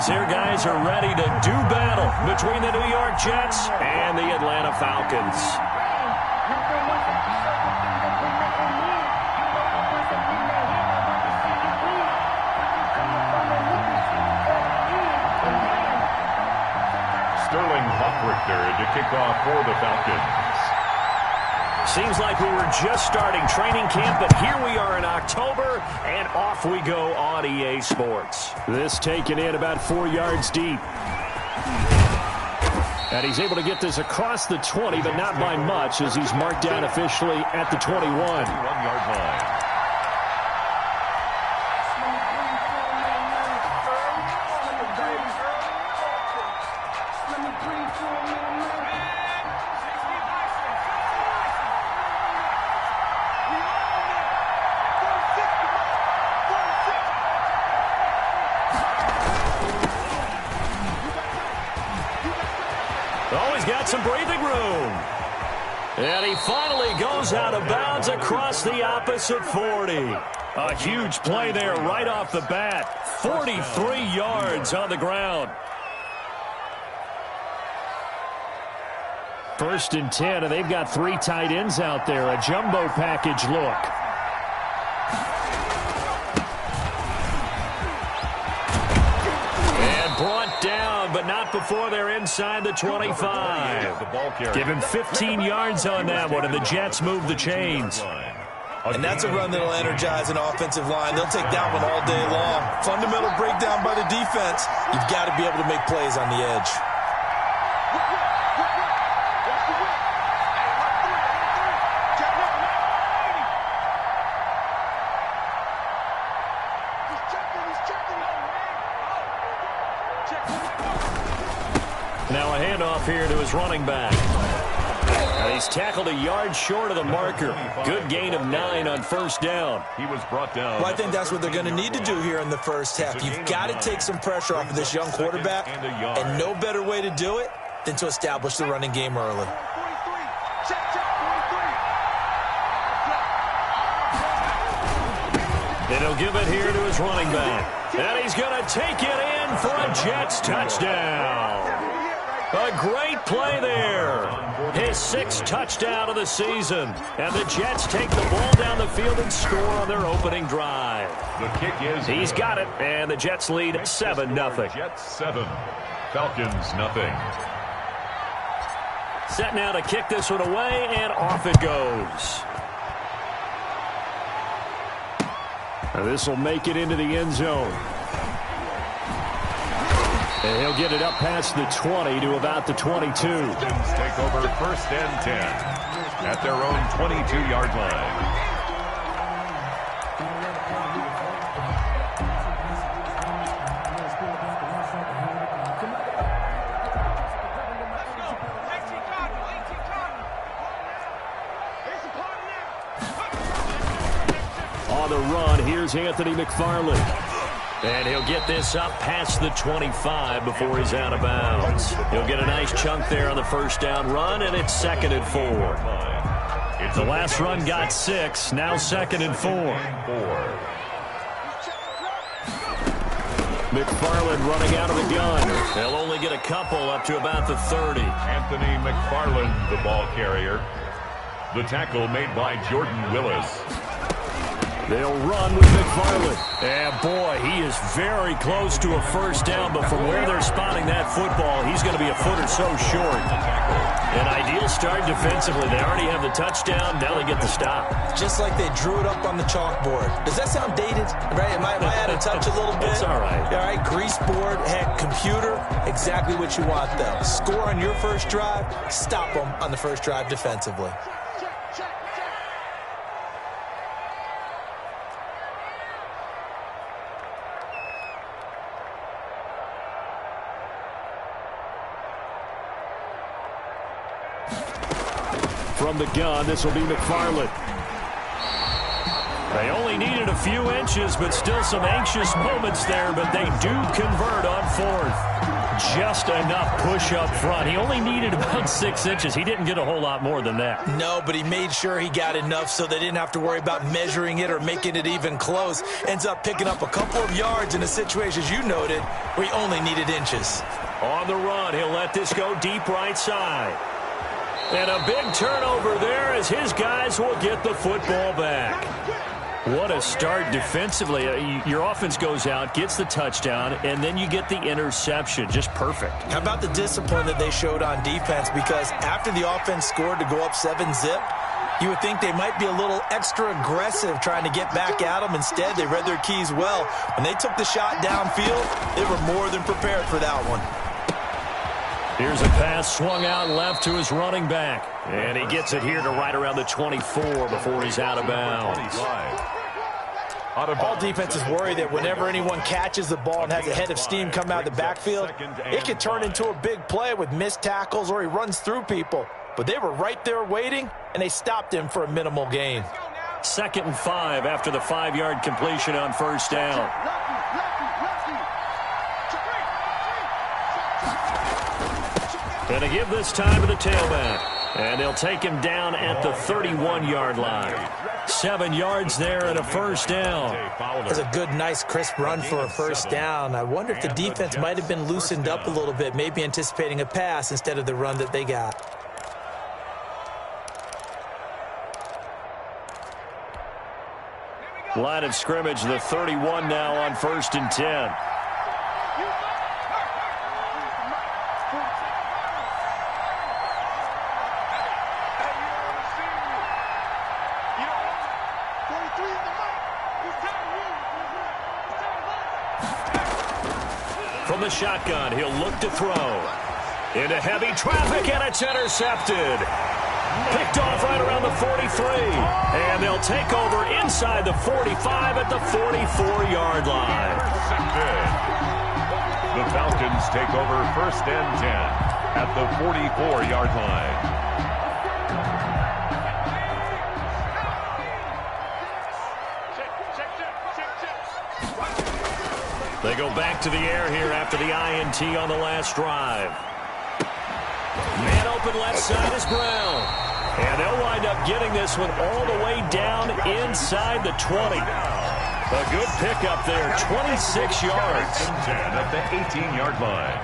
As their guys are ready to do battle between the New York Jets and the Atlanta Falcons. Sterling Hockrichter to kick off for the Falcons. Seems like we were just starting training camp, but here we are in October, and off we go on EA Sports. This taken in about 4 yards deep. And he's able to get this across the 20, but not by much, as he's marked down officially at the 21. 21-yard line. Oh, he's got some breathing room. And he finally goes out of bounds across the opposite 40. A huge play there right off the bat. 43 yards on the ground. 1st and 10, and they've got 3 tight ends out there. A jumbo package look. Brought down, but not before they're inside the 25. Give him 15 yards on that one, and the Jets move the chains. And that's a run that'll energize an offensive line. They'll take that one all day long. Fundamental breakdown by the defense. You've got to be able to make plays on the edge. Now a handoff here to his running back. And he's tackled a yard short of the marker. Good gain of 9 on 1st down. He was brought down. Well, I think that's what they're going to need to do here in the first half. You've got to take some pressure off of this young quarterback, and no better way to do it than to establish the running game early. And he'll give it here to his running back. And he's going to take it in for a Jets touchdown. A great play there. His 6th touchdown of the season. And the Jets take the ball down the field and score on their opening drive. The kick is He's got it, and the Jets lead 7-0. Jets 7, Falcons nothing. Set now to kick this one away, and off it goes. And this will make it into the end zone. And he'll get it up past the 20 to about the 22. Take over 1st and 10 at their own 22-yard line. On the run, here's Anthony McFarland. And he'll get this up past the 25 before he's out of bounds. He'll get a nice chunk there on the 1st down run, and it's 2nd and 4. The last run got 6, now 2nd and 4. McFarland running out of the gun. They'll only get a couple up to about the 30. Anthony McFarland, the ball carrier. The tackle made by Jordan Willis. They'll run with McFarland. And boy, he is very close to a 1st down, but from where they're spotting that football, he's going to be a foot or so short. An ideal start defensively. They already have the touchdown. Now they get the stop. Just like they drew it up on the chalkboard. Does that sound dated? Right? Am I out of touch a little bit? It's all right. All right, grease board, heck, computer, exactly what you want, though. Score on your first drive, stop them on the first drive defensively. From the gun, this will be McFarland. They only needed a few inches, but still some anxious moments there, but they do convert on 4th. just enough push up front. He only needed about 6 inches. He didn't get a whole lot more than that. No, but he made sure he got enough so they didn't have to worry about measuring it or making it even close. Ends up picking up a couple of yards in a situation, as you noted, where he only needed inches. On the run, he'll let this go deep right side. And a big turnover there as his guys will get the football back. What a start defensively. Your offense goes out, gets the touchdown, and then you get the interception. Just perfect. How about the discipline that they showed on defense? Because after the offense scored to go up 7-zip, you would think they might be a little extra aggressive trying to get back at them. Instead, they read their keys well. When they took the shot downfield, they were more than prepared for that one. Here's a pass swung out left to his running back. And he gets it here to right around the 24 before he's out of bounds. All defenses worry that whenever anyone catches the ball and has a head of steam come out of the backfield, it could turn into a big play with missed tackles or he runs through people. But they were right there waiting, and they stopped him for a minimal gain. 2nd and 5 after the 5-yard completion on first down. And to give this time to the tailback. And they'll take him down at the 31-yard line. 7 yards there and a first down. That's a good, nice, crisp run for a first down. I wonder if the defense might have been loosened up a little bit, maybe anticipating a pass instead of the run that they got. Line of scrimmage, the 31 now on 1st and 10. From the shotgun, he'll look to throw. Into heavy traffic, and it's intercepted. Picked off right around the 43. And they'll take over inside the 45 at the 44-yard line. The Falcons take over 1st and 10 at the 44-yard line. They go back to the air here after the INT on the last drive. Man open left side is Brown. And they'll wind up getting this one all the way down inside the 20. A good pickup there, 26 yards. 10 at the 18-yard line.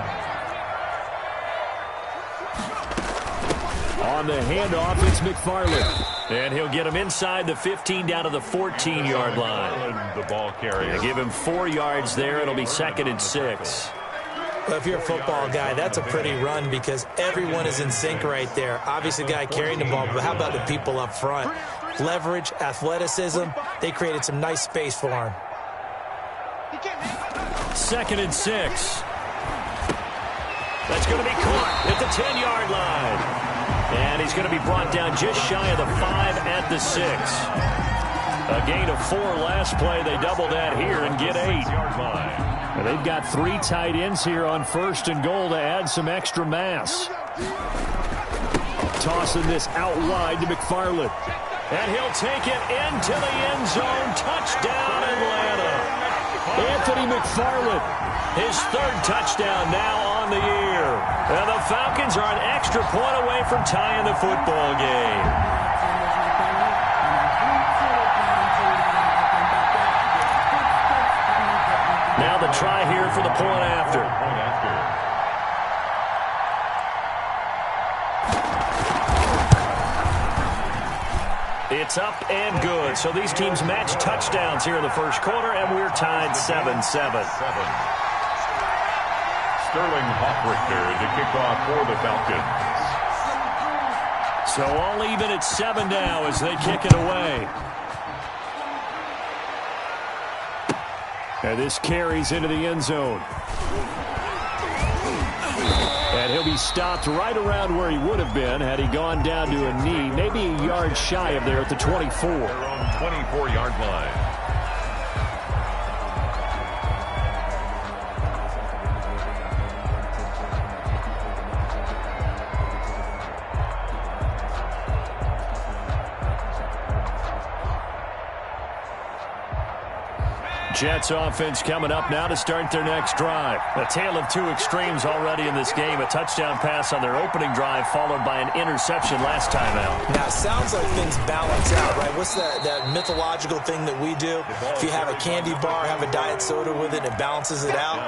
On the handoff, it's McFarland. And he'll get him inside the 15 down to the 14-yard line. The ball carrier. They give him 4 yards there. It'll be 2nd and 6. Well, if you're a football guy, that's a pretty run because everyone is in sync right there. Obviously, the guy carrying the ball, but how about the people up front? Leverage, athleticism, they created some nice space for him. 2nd and 6. That's going to be caught at the 10-yard line. And he's going to be brought down just shy of the 5 at the 6. A gain of 4 last play. They double that here and get 8. And they've got 3 tight ends here on 1st and goal to add some extra mass. Tossing this out wide to McFarland. And he'll take it into the end zone. Touchdown, Atlanta. Anthony McFarland, his 3rd touchdown now on the year. And the Falcons are an extra point away from tying the football game. Now the try here for the point after. It's up and good. So these teams match touchdowns here in the first quarter, and we're tied 7-7. Sterling Hoffrichter to kick off for the Falcons. So all even at 7 now as they kick it away. And this carries into the end zone. And he'll be stopped right around where he would have been had he gone down to a knee, maybe a yard shy of there at the 24. Their own 24-yard line. Jets offense coming up now to start their next drive. A tale of two extremes already in this game. A touchdown pass on their opening drive followed by an interception last time out. Now, it sounds like things balance out, right? What's that mythological thing that we do? If you have a candy bar, have a diet soda with it, it balances it out.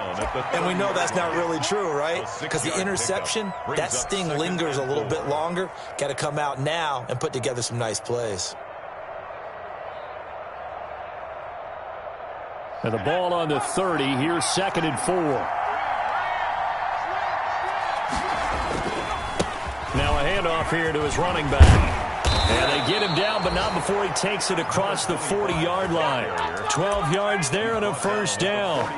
And we know that's not really true, right? Because the interception, that sting lingers a little bit longer. Got to come out now and put together some nice plays. And the ball on the 30. Here's 2nd and 4. Now a handoff here to his running back. And they get him down, but not before he takes it across the 40-yard line. 12 yards there and a first down.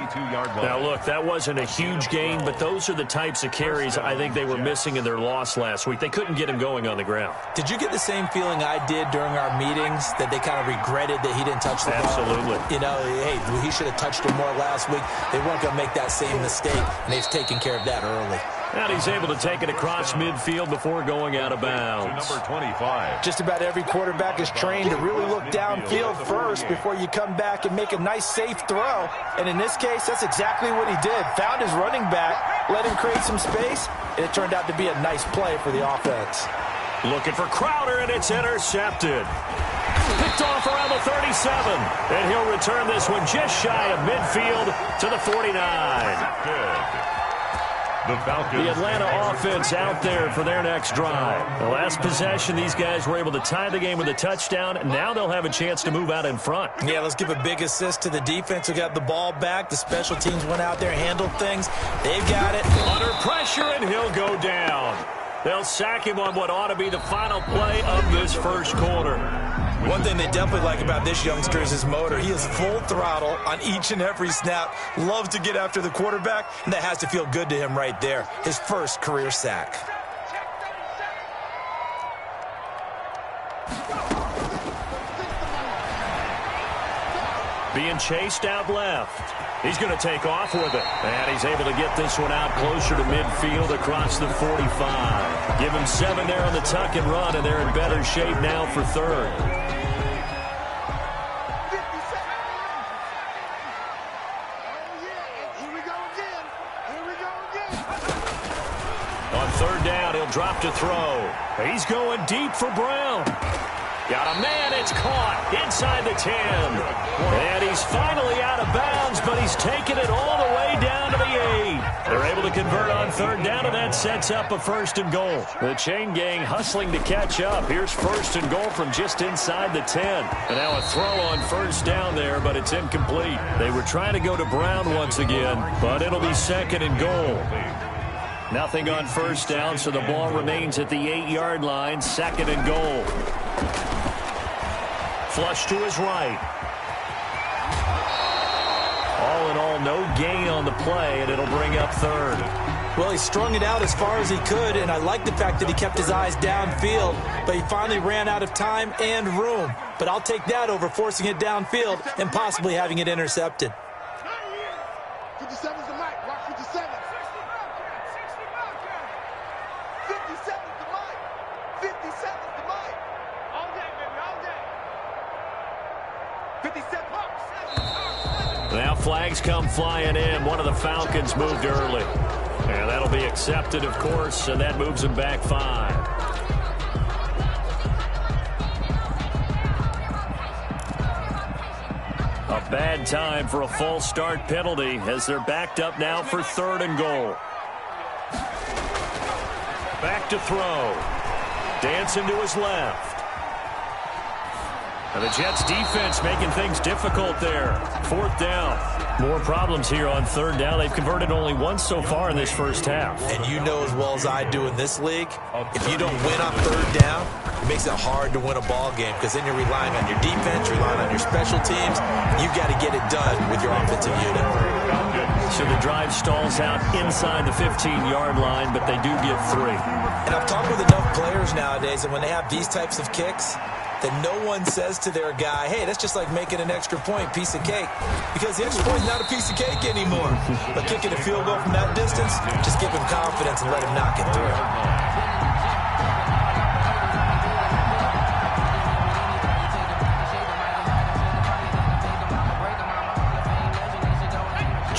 Now, look, that wasn't a huge gain, but those are the types of carries I think they were missing in their loss last week. They couldn't get him going on the ground. Did you get the same feeling I did during our meetings, that they kind of regretted that he didn't touch the ball? Absolutely. You know, hey, he should have touched it more last week. They weren't going to make that same mistake, and they've taken care of that early. And he's able to take it across midfield before going out of bounds. Number 25. Just about every quarterback is trained to really look downfield first before you come back and make a nice, safe throw. And in this case, that's exactly what he did. Found his running back, let him create some space, and it turned out to be a nice play for the offense. Looking for Crowder, and it's intercepted. Picked off around the 37. And he'll return this one just shy of midfield to the 49. Good. The Falcons. The Atlanta offense out there for their next drive. The last possession, these guys were able to tie the game with a touchdown. Now they'll have a chance to move out in front. Yeah, let's give a big assist to the defense who got the ball back. The special teams went out there, handled things. They've got it. Under pressure, and he'll go down. They'll sack him on what ought to be the final play of this first quarter. One thing they definitely like about this youngster is his motor. He is full throttle on each and every snap. Loves to get after the quarterback, and that has to feel good to him right there. His first career sack. Being chased out left. He's going to take off with it. And he's able to get this one out closer to midfield across the 45. Give him 7 there on the tuck and run, and they're in better shape now for third. On third down, he'll drop to throw. He's going deep for Brown. Got a man, it's caught inside the 10. And he's finally out of bounds, but he's taken it all the way down to the 8. They're able to convert on third down, and that sets up a 1st and goal. The chain gang hustling to catch up. Here's 1st and goal from just inside the 10. And now a throw on 1st down there, but it's incomplete. They were trying to go to Brown once again, but it'll be 2nd and goal. Nothing on 1st down, so the ball remains at the 8-yard line. 2nd and goal. Flush to his right. All in all, no gain on the play, and it'll bring up third. Well, he strung it out as far as he could, and I like the fact that he kept his eyes downfield, but he finally ran out of time and room. But I'll take that over forcing it downfield and possibly having it intercepted. 57's the mic. Watch 57. 57's the mic. 57's the mic. All day, baby, all day. 57. Now flags come flying in. One of the Falcons moved early. And that'll be accepted, of course, and that moves him back 5. A bad time for a false start penalty as they're backed up now for 3rd and goal. Back to throw. Dancing to his left. And the Jets defense making things difficult there. 4th down. More problems here on 3rd down. They've converted only once so far in this first half. And you know as well as I do in this league, if you don't win on 3rd down, it makes it hard to win a ball game because then you're relying on your defense, you're relying on your special teams. You've got to get it done with your offensive unit. So the drive stalls out inside the 15-yard line, but they do get 3. And I've talked with enough players nowadays, and when they have these types of kicks, that no one says to their guy, hey, that's just like making an extra point, piece of cake. Because the extra point is not a piece of cake anymore. But kicking a field goal from that distance, just give him confidence and let him knock it through.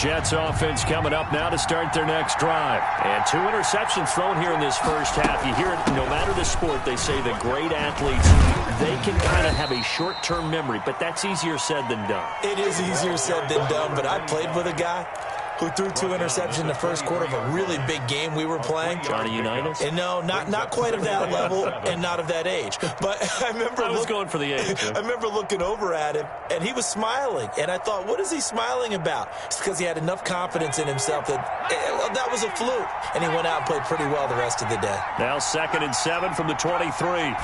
Jets offense coming up now to start their next drive. And 2 interceptions thrown here in this first half. You hear it, no matter the sport, they say the great athletes, they can kind of have a short-term memory, but that's easier said than done. It is easier said than done, but I played with a guy who threw 2 interceptions in the first quarter of a really big game we were playing. Johnny Unitas? And no, not quite of that level and not of that age. But I was going for the age. I remember looking over at him, and he was smiling. And I thought, what is he smiling about? It's because he had enough confidence in himself that was a fluke. And he went out and played pretty well the rest of the day. Now 2nd and 7 from the 23.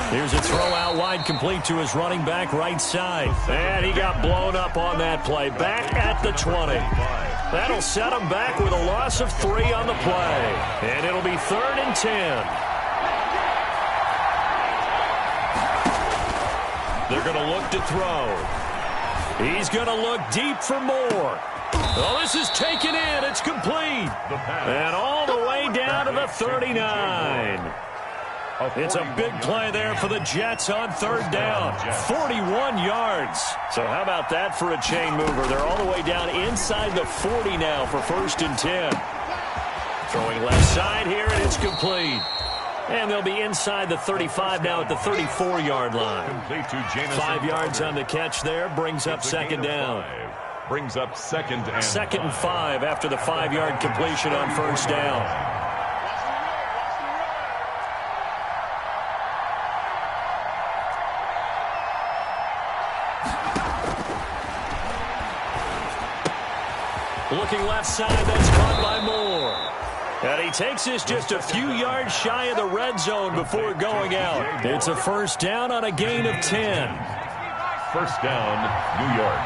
Here's a throw out wide, complete to his running back right side. And he got blown up on that play. Back at the 20. That'll set him back with a loss of 3 on the play. And it'll be 3rd and 10. They're going to look to throw. He's going to look deep for more. Oh, this is taken in. It's complete. And all the way down to the 39. It's a big play there for the Jets on 3rd down. 41 yards. So how about that for a chain mover? They're all the way down inside the 40 now for 1st and 10. Throwing left side here, and it's complete. And they'll be inside the 35 now at the 34-yard line. 5 yards on the catch there. Brings up 2nd down. Brings up 2nd and 2nd and 5 after the 5-yard completion on 1st down. Looking left side, that's caught by Moore. And he takes this just a few yards shy of the red zone before going out. It's a 1st down on a gain of 10. 1st down, New York.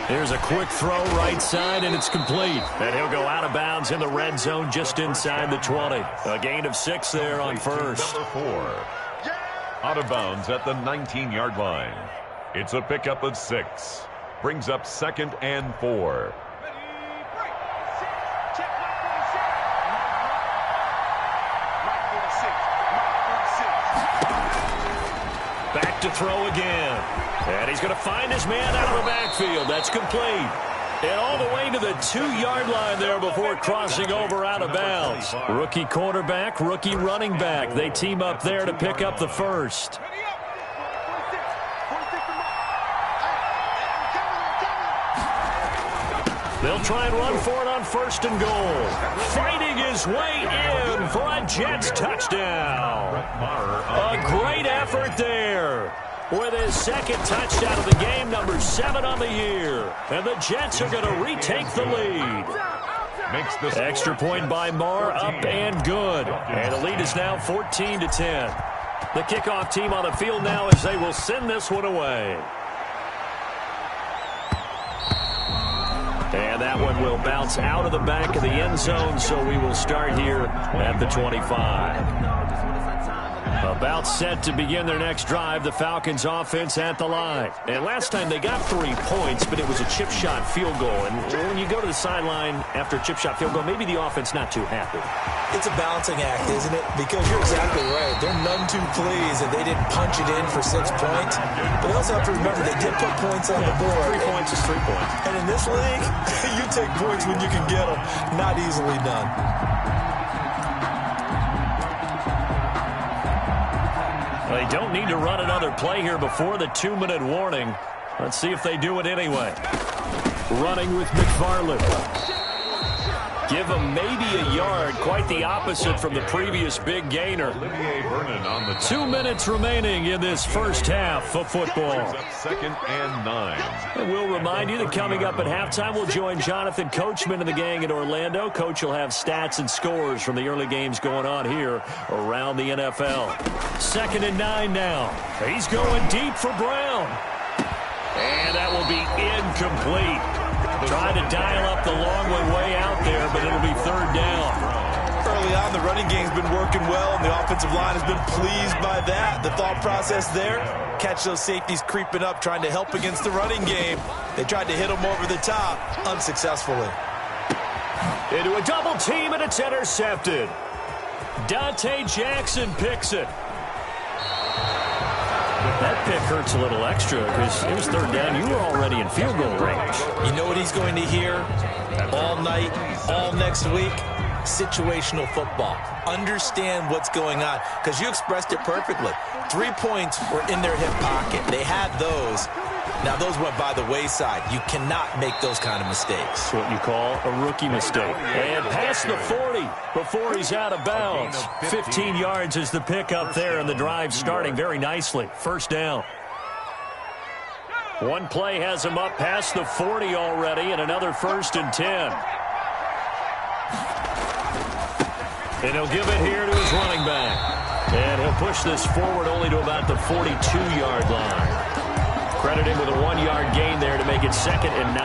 Here's a quick throw right side, and it's complete. And he'll go out of bounds in the red zone just inside the 20. A gain of 6 there on 1st. Number 4. Out of bounds at the 19-yard line. It's a pickup of 6. Brings up 2nd and 4. Back to throw again. And he's going to find his man out of the backfield. That's complete. And all the way to the 2-yard line there before crossing over out of bounds. Rookie quarterback, rookie running back. They team up there to pick up the 1st. They'll try and run for it on 1st and goal. Fighting his way in for a Jets touchdown. A great effort there. With his 2nd touchdown of the game, number 7 on the year. And the Jets are going to retake the lead. Extra point by Marr, up and good. And the lead is now 14-10. The kickoff team on the field now as they will send this one away. And that one will bounce out of the back of the end zone, so we will start here at the 25. About set to begin their next drive, the Falcons offense at the line. And last time they got 3 points, but it was a chip shot field goal. And when you go to the sideline after a chip shot field goal, maybe the offense not too happy. It's a balancing act, isn't it? Because you're exactly right. They're none too pleased that they didn't punch it in for 6 points. But they also have to remember they did put points on the board. 3 points is 3 points. And in this league, you take points when you can get them. Not easily done. They don't need to run another play here before the 2-minute warning. Let's see if they do it anyway. Running with McFarland. Give him maybe a yard, quite the opposite from the previous big gainer. 2 minutes remaining in this first half of football. 2nd and 9. And we'll remind you that coming up at halftime, we'll join Jonathan Coachman and the gang in Orlando. Coach will have stats and scores from the early games going on here around the NFL. 2nd and 9 now. He's going deep for Brown. And that will be incomplete. Trying to dial up the long way out there, but it'll be 3rd down. Early on, the running game's been working well, and the offensive line has been pleased by that. The thought process there, catch those safeties creeping up, trying to help against the running game. They tried to hit them over the top, unsuccessfully. Into a double team, and it's intercepted. Dante Jackson picks it. That pick hurts a little extra because it was third down. You were already in field goal range. You know what he's going to hear all night, all next week? Situational football. Understand what's going on, because you expressed it perfectly. 3 points were in their hip pocket. They had those. Now, those went by the wayside. You cannot make those kind of mistakes. That's what you call a rookie mistake. And past the 40 before he's out of bounds. 15 yards is the pickup there, and the drive starting very nicely. First down. One play has him up past the 40 already, and another 1st and 10. And he'll give it here to his running back. And he'll push this forward only to about the 42-yard line. Credit him with a 1-yard gain there to make it 2nd and 9.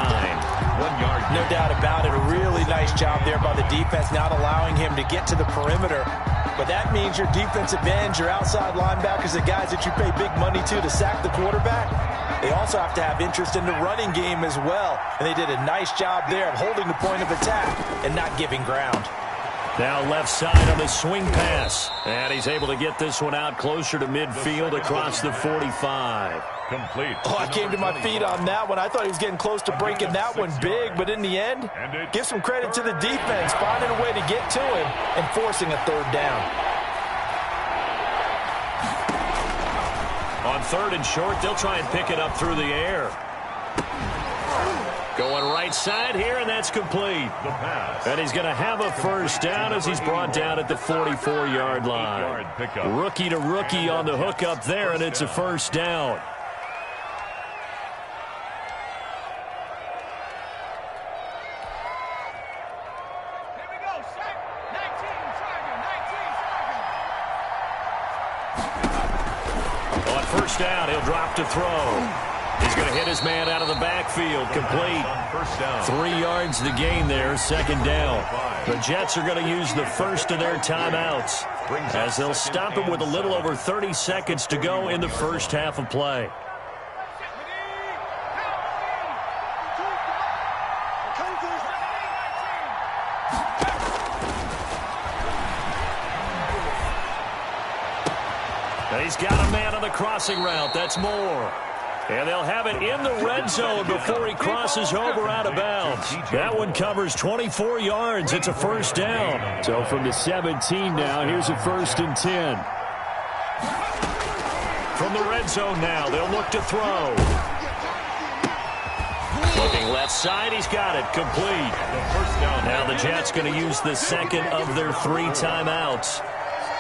1 yard. No doubt about it. A really nice job there by the defense, not allowing him to get to the perimeter. But that means your defensive ends, your outside linebackers, the guys that you pay big money to sack the quarterback, they also have to have interest in the running game as well. And they did a nice job there of holding the point of attack and not giving ground. Now left side on the swing pass. And he's able to get this one out closer to midfield across the 45. Complete. Oh, I came to my feet on that one. I thought he was getting close to breaking that one big, but in the end, give some credit to the defense, finding a way to get to him and forcing a 3rd down. On 3rd and short, they'll try and pick it up through the air. Going right side here, and that's complete. The pass. And he's going to have a 1st down as he's brought down at the 44-yard line. Rookie to rookie on the hook up there, and it's a 1st down. On 1st down, he'll drop to throw. He's going to hit his man out of the backfield. Complete. 3 yards the gain there, 2nd down. The Jets are going to use the first of their timeouts as they'll stop him with a little over 30 seconds to go in the first half of play. He's got a man on the crossing route. That's Moore. And they'll have it in the red zone before he crosses over out of bounds. That one covers 24 yards. It's a 1st down. So from the 17 now, here's a 1st and 10. From the red zone now, they'll look to throw. Looking left side, he's got it. Complete. Now the Jets going to use the 2nd of their 3 timeouts,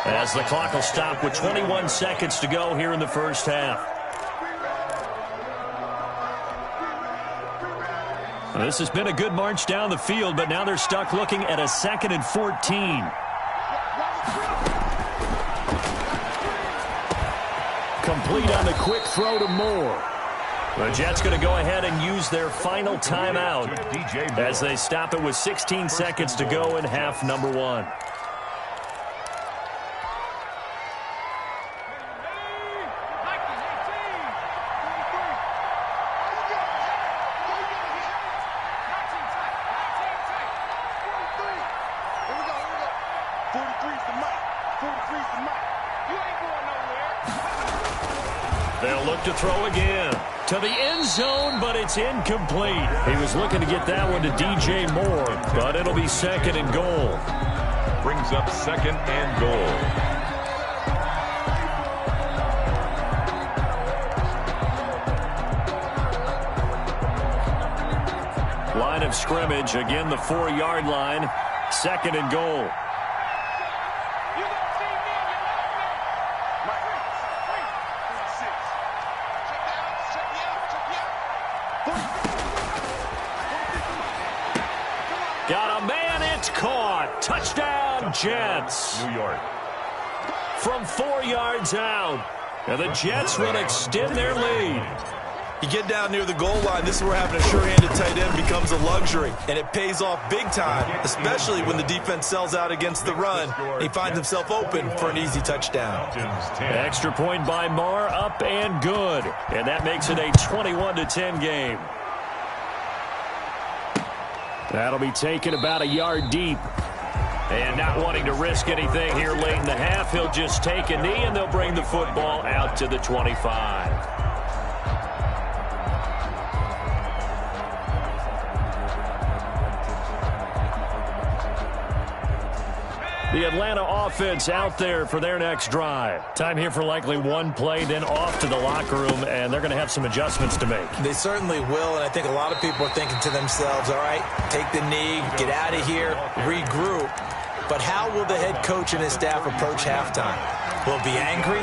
as the clock will stop with 21 seconds to go here in the first half. This has been a good march down the field, but now they're stuck looking at a 2nd and 14. Complete on the quick throw to Moore. The Jets going to go ahead and use their final timeout as they stop it with 16 seconds to go in half number 1. They'll look to throw again to the end zone, but it's incomplete. He was looking to get that one to DJ Moore, but it'll be 2nd and goal. Brings up 2nd and goal. Line of scrimmage, again the 4-yard line, 2nd and goal. Got a man, it's caught. Touchdown, Jets. New York. From 4 yards out. And the Jets will extend their lead. You get down near the goal line, this is where having a sure-handed tight end becomes a luxury, and it pays off big time, especially when the defense sells out against the run. He finds himself open for an easy touchdown. Extra point by Marr, up and good. And that makes it a 21-10 game. That'll be taken about a yard deep. And not wanting to risk anything here late in the half, he'll just take a knee, and they'll bring the football out to the 25. The Atlanta offense out there for their next drive. Time here for likely one play, then off to the locker room, and they're going to have some adjustments to make. They certainly will, and I think a lot of people are thinking to themselves, all right, take the knee, get out of here, regroup. But how will the head coach and his staff approach halftime? Will it be angry?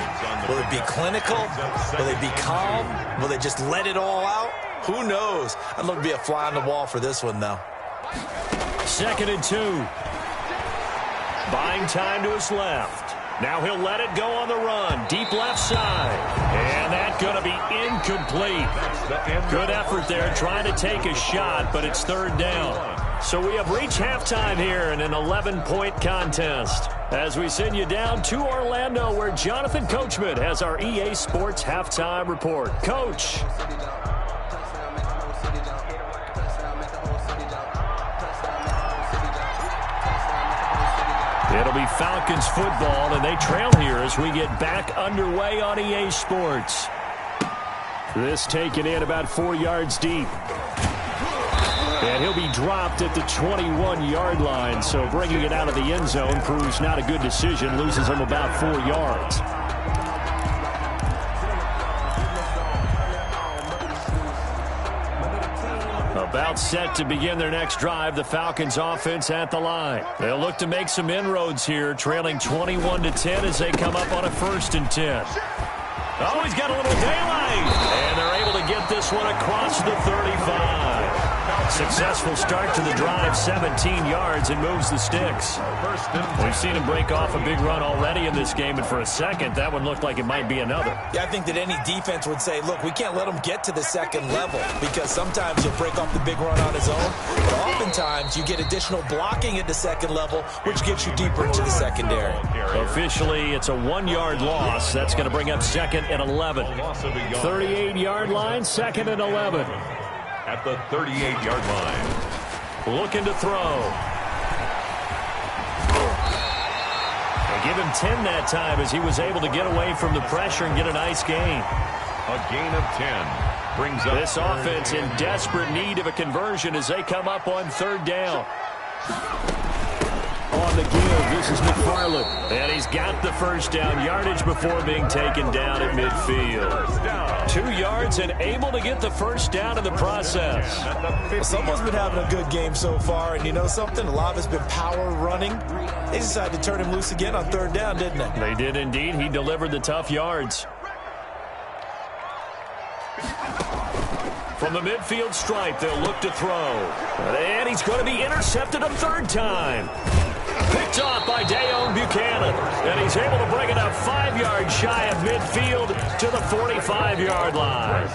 Will it be clinical? Will they be calm? Will they just let it all out? Who knows? I'd love to be a fly on the wall for this one, though. 2nd and 2. Buying time to his left. Now he'll let it go on the run. Deep left side. And that's going to be incomplete. Good effort there trying to take a shot, but it's 3rd down. So we have reached halftime here in an 11-point contest. As we send you down to Orlando, where Jonathan Coachman has our EA Sports halftime report. Coach. It'll be Falcons football, and they trail here as we get back underway on EA Sports. This taken in about 4 yards deep. And he'll be dropped at the 21-yard line, so bringing it out of the end zone proves not a good decision. Loses him about 4 yards. About set to begin their next drive, the Falcons offense at the line. They'll look to make some inroads here, trailing 21-10 as they come up on a 1st and 10. Oh, he's got a little daylight. And they're able to get this one across the 35. Successful start to the drive, 17 yards, and moves the sticks. We've seen him break off a big run already in this game, and for a second, that one looked like it might be another. Yeah, I think that any defense would say, look, we can't let him get to the 2nd level, because sometimes he'll break off the big run on his own, but oftentimes you get additional blocking at the 2nd level, which gets you deeper into the secondary. Officially, it's a 1-yard loss. That's going to bring up 2nd and 11. 38-yard line, 2nd and 11. At the 38-yard line. Looking to throw. They give him 10 that time as he was able to get away from the pressure and get a nice gain. A gain of 10 brings up this offense in desperate need of a conversion as they come up on 3rd down. On the give, this is McFarland. And he's got the 1st down yardage before being taken down at midfield. 2 yards and able to get the 1st down in the process. Well, someone's been having a good game so far, and you know something? A lot of it's been power running. They decided to turn him loose again on 3rd down, didn't they? They did indeed. He delivered the tough yards. From the midfield stripe, they'll look to throw. And he's going to be intercepted a 3rd time. Picked off by Dayon Buchanan. And he's able to bring it up 5 yards shy of midfield to the 45-yard line.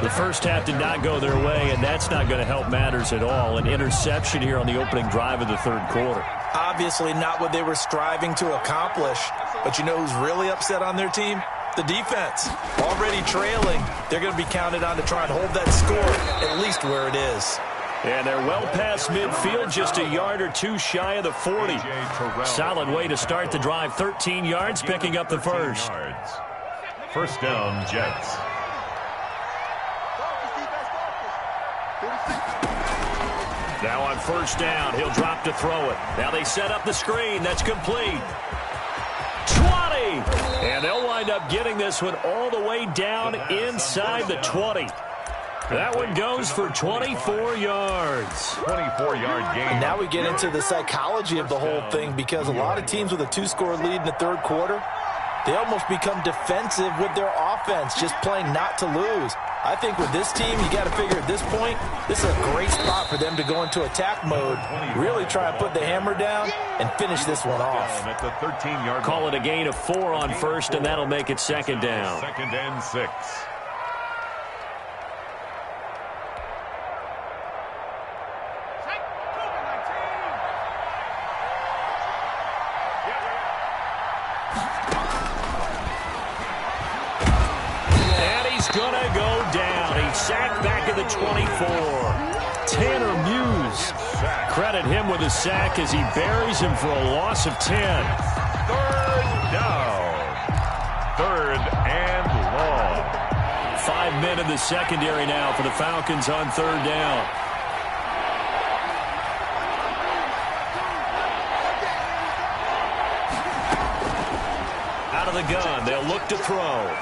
The first half did not go their way, and that's not going to help matters at all. An interception here on the opening drive of the 3rd quarter. Obviously not what they were striving to accomplish. But you know who's really upset on their team? The defense. Already trailing. They're going to be counted on to try and hold that score at least where it is. And they're well past midfield, just a yard or 2 shy of the 40. Solid way to start the drive. 13 yards, picking up the 1st. 1st down, Jets. Now on 1st down, he'll drop to throw it. Now they set up the screen. That's complete. 20! And they'll wind up getting this one all the way down inside the 20. That one goes for 24 yards. 24-yard gain. And now we get into the psychology of the whole thing, because a lot of teams with a 2-score lead in the 3rd quarter, they almost become defensive with their offense, just playing not to lose. I think with this team, you got to figure at this point, this is a great spot for them to go into attack mode, really try and put the hammer down and finish this one off. At the 13-yard Call it a gain of 4 on 1st, and that'll make it 2nd down. 2nd and 6. Gonna go down. He's sacked back at the 24. Tanner Muse Myers. Credit him with a sack as he buries him for a loss of 10. Third down. Third and long. 5 men in the secondary now for the Falcons on third down. Out of the gun, they'll look to throw.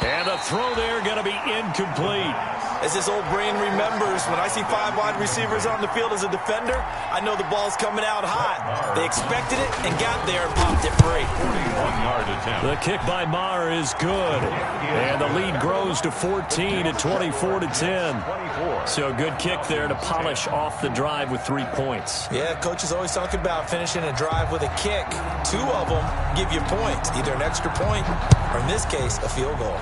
And the throw there going to be incomplete. As this old brain remembers, when I see 5 wide receivers on the field as a defender, I know the ball's coming out hot. They expected it and got there and popped it free. 41-yard attempt. The kick by Maher is good. And the lead grows to 14 at 24-10. So a good kick there to polish off the drive with 3 points. Yeah, coach is always talking about finishing a drive with a kick. 2 of them give you points, either an extra point or, in this case, a field goal.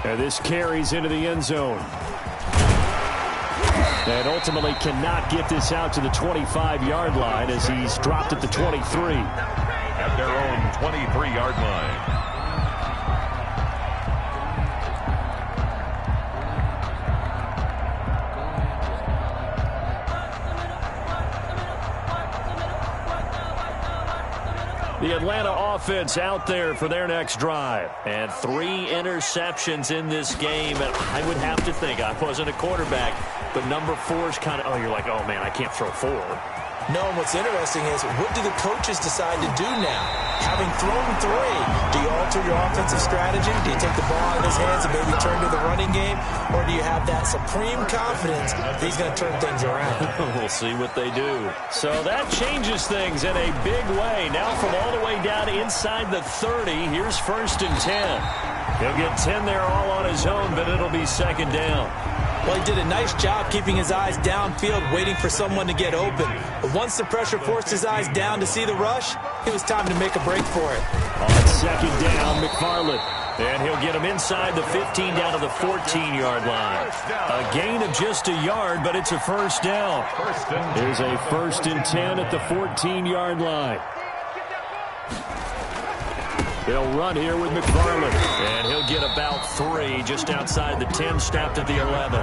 And this carries into the end zone. And ultimately cannot get this out to the 25-yard line as he's dropped at the 23. At their own 23-yard line. The Atlanta offense out there for their next drive. And 3 interceptions in this game. And I would have to think, I wasn't a quarterback, but number 4 is kind of, oh, you're like, oh, man, I can't throw 4. No, and what's interesting is, what do the coaches decide to do now? Having thrown 3, do you alter your offensive strategy? Do you take the ball out of his hands and maybe turn to the running game? Or do you have that supreme confidence that he's going to turn things around? We'll see what they do. So that changes things in a big way. Now from all the way down inside the 30, here's 1st and 10. He'll get 10 there all on his own, but it'll be 2nd down. Well, he did a nice job keeping his eyes downfield, waiting for someone to get open. But once the pressure forced his eyes down to see the rush, it was time to make a break for it. On 2nd down, McFarland. And he'll get him inside the 15 down to the 14-yard line. A gain of just a yard, but it's a 1st down. There's a 1st and 10 at the 14-yard line. They'll run here with McFarland. And he'll get about 3 just outside the 10, snapped at the 11.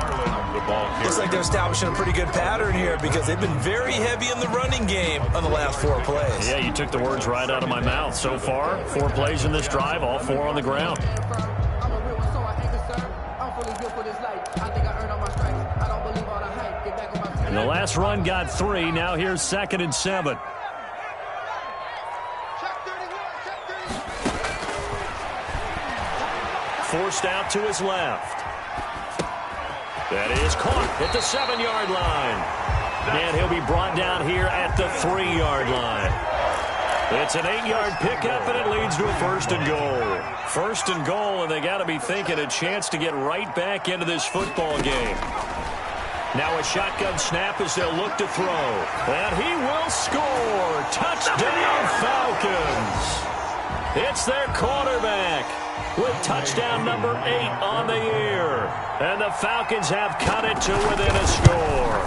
Looks like they're establishing a pretty good pattern here because they've been very heavy in the running game on the last 4 plays. Yeah, you took the words right out of my mouth. So far, 4 plays in this drive, all 4 on the ground. And the last run got 3. Now here's 2nd and 7. Forced out to his left. That is caught at the 7-yard line. And he'll be brought down here at the 3-yard line. It's an 8-yard pickup, and it leads to a 1st and goal. 1st and goal, and they got to be thinking a chance to get right back into this football game. Now a shotgun snap as they'll look to throw. And he will score. Touchdown, Falcons. It's their quarterback with touchdown number 8 on the year. And the Falcons have cut it to within a score.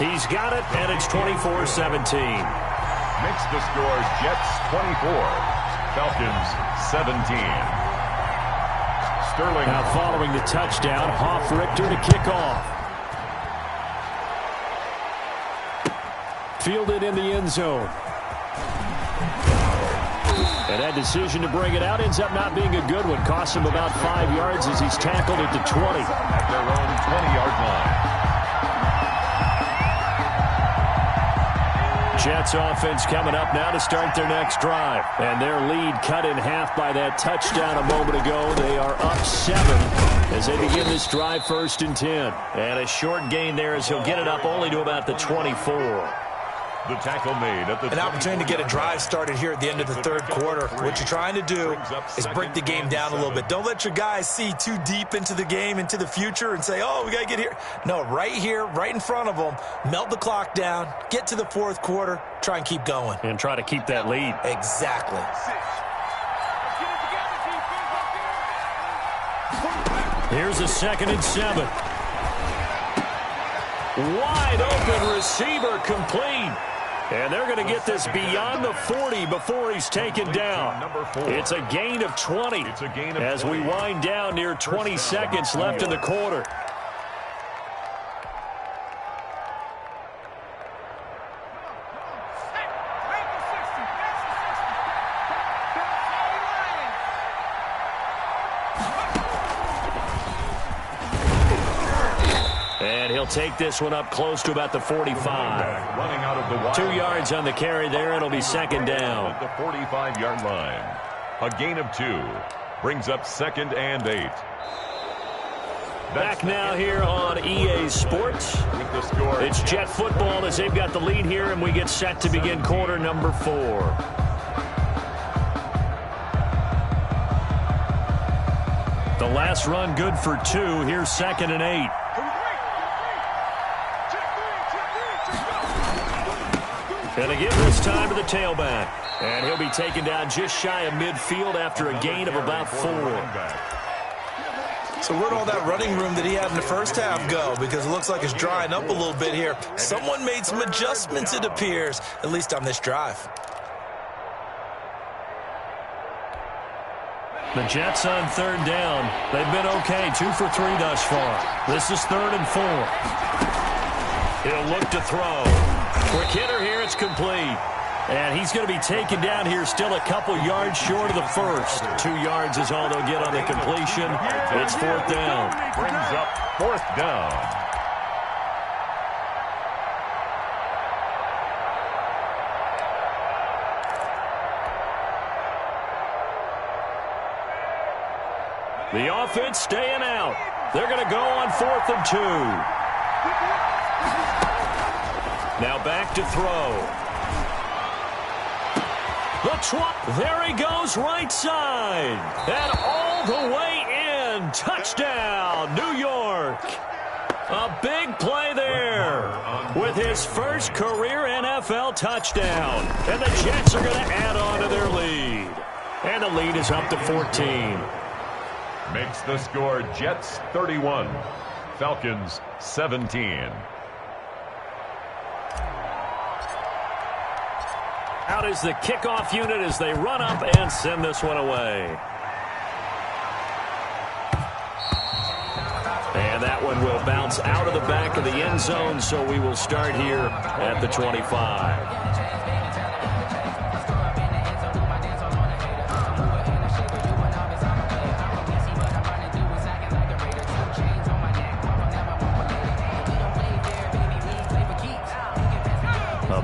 He's got it, and it's 24-17. Makes the score Jets 24, Falcons 17. Sterling. Now following the touchdown, Hoff-Richter to kick off. Fielded in the end zone. And that decision to bring it out ends up not being a good one. Costs him about 5 yards as he's tackled at the 20. At their own 20-yard line. Jets offense coming up now to start their next drive. And their lead cut in half by that touchdown a moment ago. They are up 7 as they begin this drive 1st and 10. And a short gain there as he'll get it up only to about the 24. The tackle made at the an opportunity to get a drive started here at the end of the 3rd quarter. What you're trying to do is break the game down a little bit. Don't let your guys see too deep into the game, into the future, and say, oh, we got to get here. No, right here, right in front of them, melt the clock down, get to the 4th quarter, try and keep going. And try to keep that lead. Exactly. Here's a 2nd and 7. Wide open receiver complete. And they're going to get this beyond the 40 before he's taken down. It's a gain of 20 as we wind down near 20 seconds left in the quarter. And he'll take this one up close to about the 45. Running out of the 2 yards on the carry there. It'll be second down. At the 45-yard line. A gain of 2. Brings up 2nd and 8. Back now here on EA Sports. With the score. It's Jet football as they've got the lead here, and we get set to begin quarter number 4. The last run good for 2. Here's 2nd and 8. Going to give this time to the tailback. And he'll be taken down just shy of midfield after a gain of about 4. So where'd all that running room that he had in the first half go? Because it looks like it's drying up a little bit here. Someone made some adjustments, it appears, at least on this drive. The Jets on 3rd down. They've been okay, 2 for 3 thus far. This is 3rd and 4. He'll look to throw. Quick hitter here, it's complete. And he's going to be taken down here still a couple yards short of the first. 2 yards is all they'll get on the completion. It's 4th down. Brings up 4th down. The offense staying out. They're going to go on 4th and 2. Now back to throw. There he goes, right side. And all the way in. Touchdown, New York. A big play there with his first career NFL touchdown. And the Jets are going to add on to their lead. And the lead is up to 14. Makes the score Jets 31. Falcons 17. Out is the kickoff unit as they run up and send this one away. And that one will bounce out of the back of the end zone, so we will start here at the 25.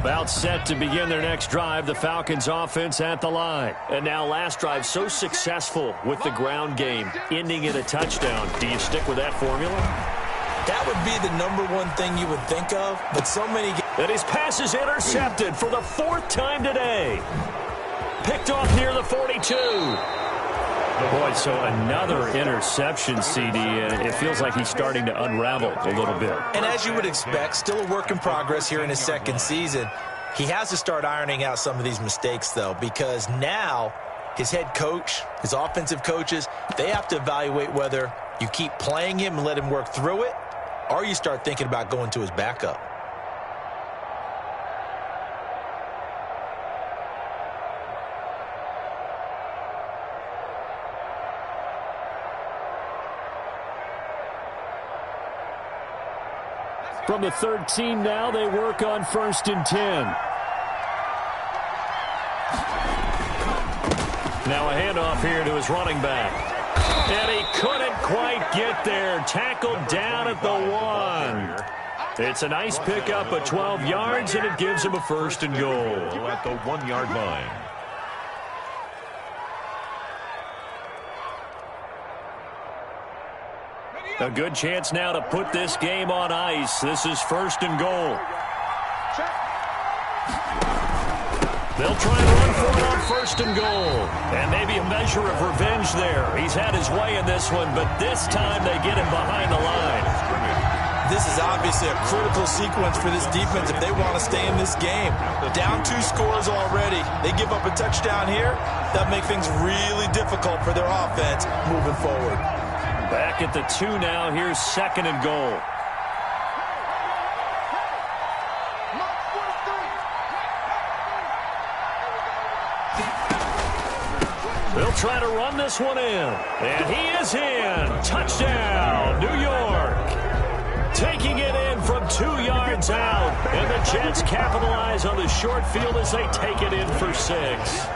About set to begin their next drive, the Falcons offense at the line. And now last drive so successful with the ground game, ending in a touchdown. Do you stick with that formula? That would be the #1 thing you would think of, but so many... And his pass is intercepted for the 4th time today. Picked off near the 42. Boy, so another interception, CD, and it feels like he's starting to unravel a little bit. And as you would expect, still a work in progress here in his 2nd season. He has to start ironing out some of these mistakes, though, because now his head coach, his offensive coaches, they have to evaluate whether you keep playing him and let him work through it, or you start thinking about going to his backup. From the 13 now, they work on 1st and 10. Now a handoff here to his running back. And he couldn't quite get there. Tackled down at the 1. It's a nice pickup of 12 yards, and it gives him a 1st and goal. At the 1-yard line. A good chance now to put this game on ice. This is 1st and goal. They'll try and run for it on 1st and goal. And maybe a measure of revenge there. He's had his way in this one, but this time they get him behind the line. This is obviously a critical sequence for this defense if they want to stay in this game. Down 2 scores already. They give up a touchdown here. That'll make things really difficult for their offense moving forward. Back at the 2 now. Here's 2nd and goal. They'll try to run this one in. And he is in. Touchdown, New York. Taking it in from 2 yards out. And the Jets capitalize on the short field as they take it in for 6.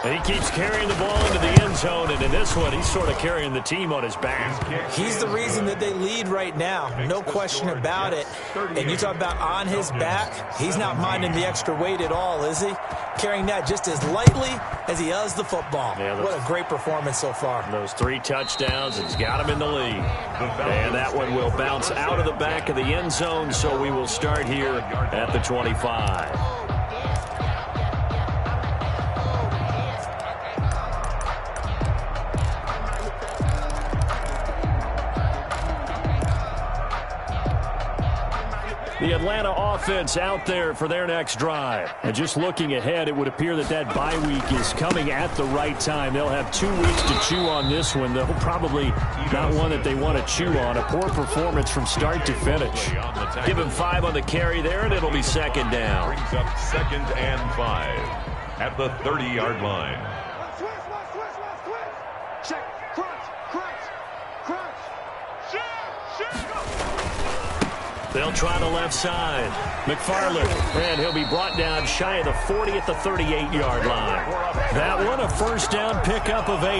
He keeps carrying the ball into the end zone, and in this one, he's sort of carrying the team on his back. He's the reason that they lead right now, no question about it. And you talk about on his back, he's not minding the extra weight at all, is he? Carrying that just as lightly as he does the football. Yeah, what a great performance so far. Those 3 touchdowns, it's got him in the lead. And that one will bounce out of the back of the end zone, so we will start here at the 25. The Atlanta offense out there for their next drive. And just looking ahead, it would appear that that bye week is coming at the right time. They'll have 2 weeks to chew on this one. They'll probably not one that they want to chew on. A poor performance from start to finish. Give him 5 on the carry there, and it'll be second down. Brings up 2nd and 5 at the 30-yard line. Check. Crunch. They'll try the left side. McFarland, and he'll be brought down shy of the 40 at the 38-yard line. That one, a first down pickup of 8.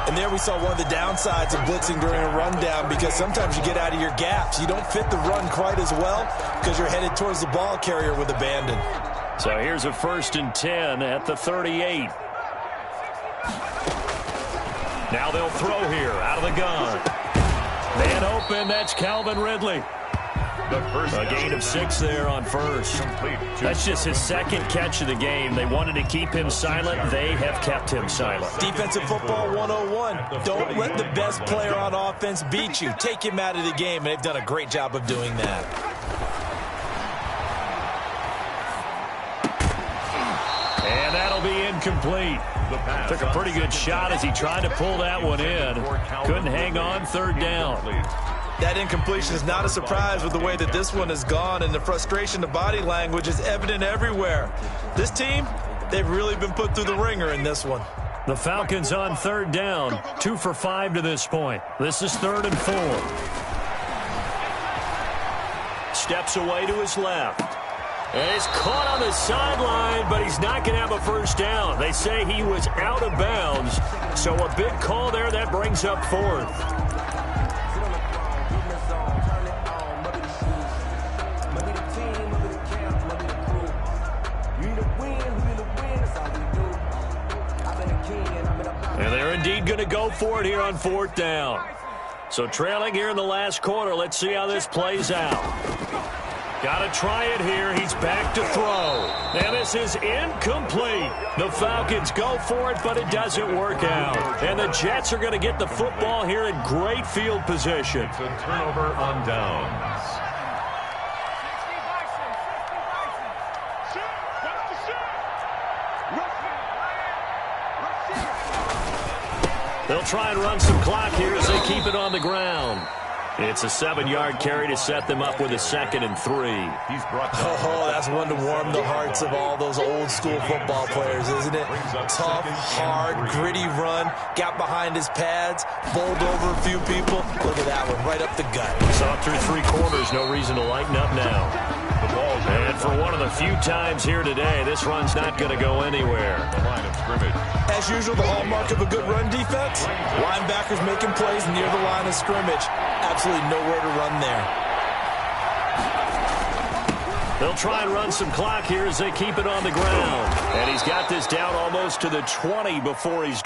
And there we saw one of the downsides of blitzing during a rundown, because sometimes you get out of your gaps. You don't fit the run quite as well because you're headed towards the ball carrier with abandon. So here's a 1st and 10 at the 38. Now they'll throw here out of the gun. Man open, that's Calvin Ridley. A gain of 6 there on first. That's just his 2nd catch of the game. They wanted to keep him silent. They have kept him silent. Defensive football 101. Don't let the best player on offense beat you. Take him out of the game, and they've done a great job of doing that. And that'll be incomplete. Took a pretty good shot as he tried to pull that one in. Couldn't hang on, 3rd down. That incompletion is not a surprise with the way that this one has gone, and the frustration of body language is evident everywhere. This team, they've really been put through the ringer in this one. The Falcons on 3rd down, 2 for 5 to this point. This is 3rd and 4. Steps away to his left. And he's caught on the sideline, but he's not going to have a first down. They say he was out of bounds, so a big call there that brings up 4th. And they're indeed going to go for it here on 4th down. So trailing here in the last quarter. Let's see how this plays out. Got to try it here. He's back to throw. And this is incomplete. The Falcons go for it, but it doesn't work out. And the Jets are going to get the football here in great field position. It's a turnover on downs. They'll try and run some clock here as they keep it on the ground. It's a 7-yard carry to set them up with a 2nd and 3. He's brought down. Oh, that's one to warm the hearts of all those old-school football players, isn't it? Tough, hard, gritty run, got behind his pads, bowled over a few people. Look at that one, right up the gut. Saw through 3 quarters, no reason to lighten up now. And for one of the few times here today, this run's not going to go anywhere. The line of scrimmage. As usual, the hallmark of a good run defense, linebackers making plays near the line of scrimmage. Absolutely nowhere to run there. They'll try and run some clock here as they keep it on the ground. And he's got this down almost to the 20 before he's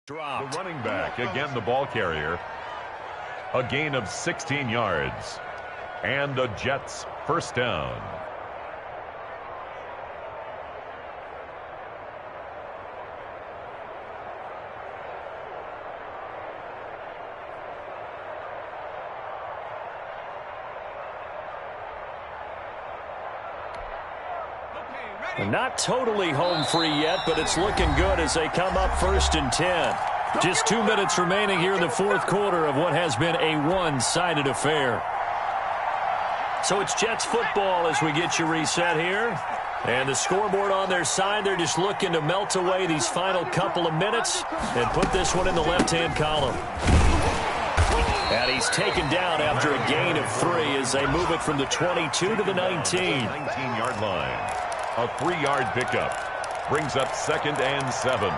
Dropped. The running back, again the ball carrier. A gain of 16 yards. And the Jets first down. Not totally home free yet, but it's looking good as they come up 1st and 10. Just 2 minutes remaining here in the fourth quarter of what has been a one-sided affair. So it's Jets football as we get you reset here. And the scoreboard on their side, they're just looking to melt away these final couple of minutes and put this one in the left-hand column. And he's taken down after a gain of 3 as they move it from the 22 to the 19. 19-yard line. A 3-yard pickup. Brings up 2nd and 7.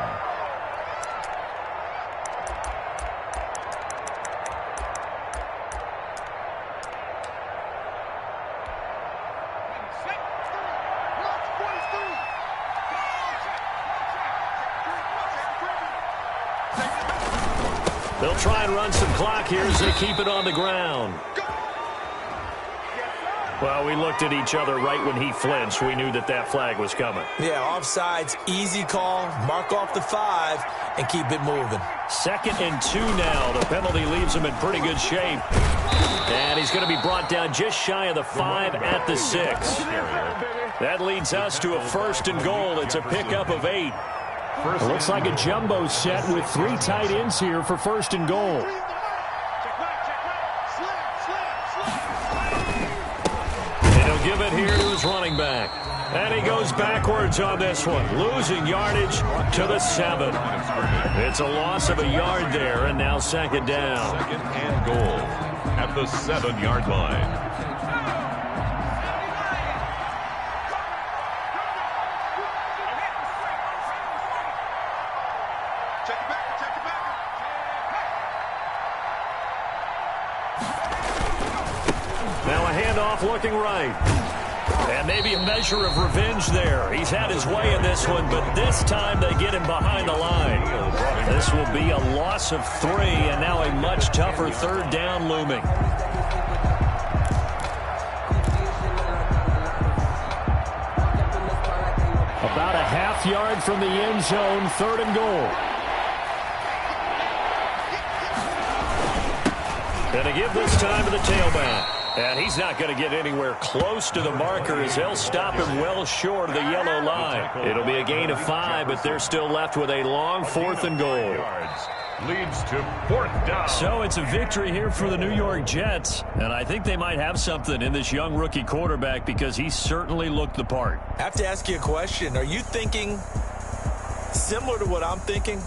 They'll try and run some clock here as they keep it on the ground. Well, we looked at each other right when he flinched. We knew that that flag was coming. Yeah, offsides, easy call, mark off the 5, and keep it moving. 2nd and 2 now. The penalty leaves him in pretty good shape. And he's going to be brought down just shy of the 5 at the 6. That leads us to a 1st and goal. It's a pickup of 8. It looks like a jumbo set with 3 tight ends here for 1st and goal. Give it here to his running back. And he goes backwards on this one, losing yardage to the 7. It's a loss of a yard there, and now 2nd down. 2nd and goal at the 7-yard line. Now a handoff looking right. And maybe a measure of revenge there. He's had his way in this one, but this time they get him behind the line. This will be a loss of 3, and now a much tougher 3rd down looming. About a half yard from the end zone, 3rd and goal. And to give this time to the tailback. And he's not going to get anywhere close to the marker as they'll stop him well short of the yellow line. It'll be a gain of 5, but they're still left with a long 4th and goal. Leads to 4th down. So it's a victory here for the New York Jets. And I think they might have something in this young rookie quarterback because he certainly looked the part. I have to ask you a question. Are you thinking similar to what I'm thinking?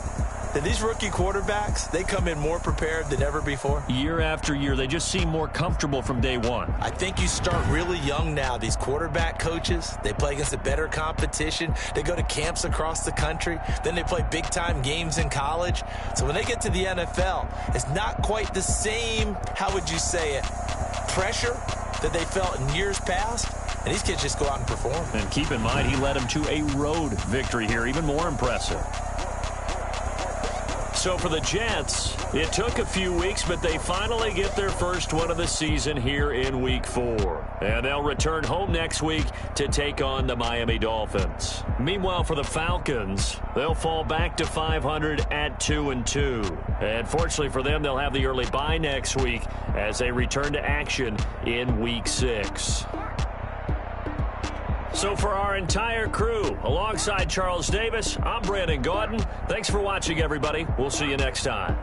That these rookie quarterbacks, they come in more prepared than ever before? Year after year, they just seem more comfortable from day one. I think you start really young now. These quarterback coaches, they play against a better competition. They go to camps across the country. Then they play big-time games in college. So when they get to the NFL, it's not quite the same, how would you say it, pressure that they felt in years past. And these kids just go out and perform. And keep in mind, he led them to a road victory here, even more impressive. So for the Jets, it took a few weeks, but they finally get their first one of the season here in Week 4. And they'll return home next week to take on the Miami Dolphins. Meanwhile, for the Falcons, they'll fall back to 500 at 2-2. And fortunately for them, they'll have the early bye next week as they return to action in Week 6. So for our entire crew, alongside Charles Davis, I'm Brandon Gaudin. Thanks for watching, everybody. We'll see you next time.